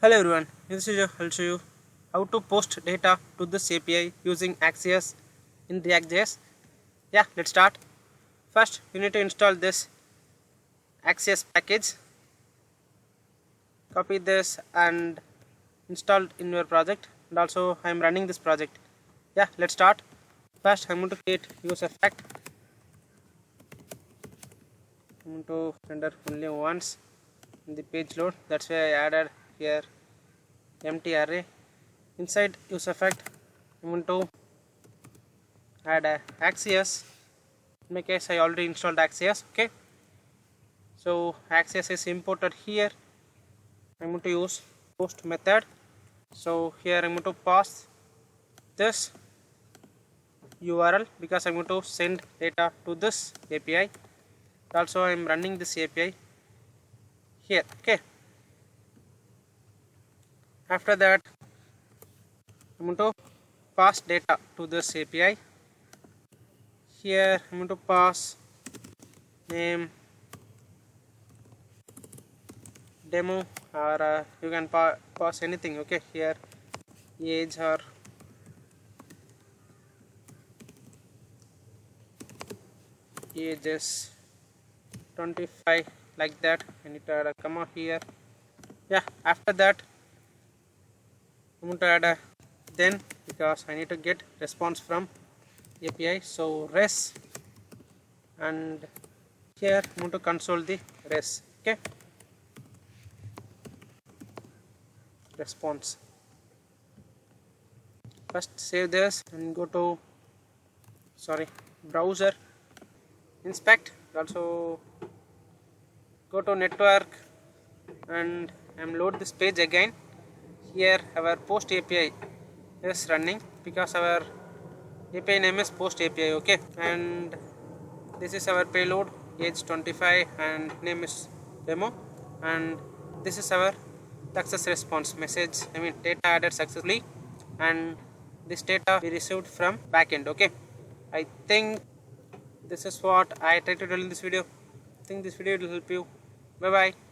Hello everyone, in this video I'll show you how to post data to this API using Axios in React.js. Yeah, let's start. First, you need to install this Axios package. Copy this and install it in your project. And also I am running this project. Yeah, let's start. First, I'm going to create use effect. I'm going to render only once in the page load. That's why I added here empty array. Inside use effect, I'm going to add a Axios. In my case, I already installed Axios. Okay, so Axios is imported here. I'm going to use post method. So here I'm going to pass this URL because I'm going to send data to this API. Also, I'm running this API here. Okay. After that, I'm going to pass data to this API. Here I'm going to pass name demo, or you can pass anything. Okay, here age or age is 25, like that. I need to add a comma here. Yeah, after that I'm going to add a then, because I need to get response from API. So res, and here I'm going to console the res. Okay, response. First save this and go to browser, inspect, also go to network and load this page again. Here our post API is running because our API name is post API. Okay, and this is our payload, age 25 and name is demo, and this is our success response message. Data added successfully, and this data we received from backend. Okay, I think this is what I tried to tell in this video. I think this video will help you. Bye bye.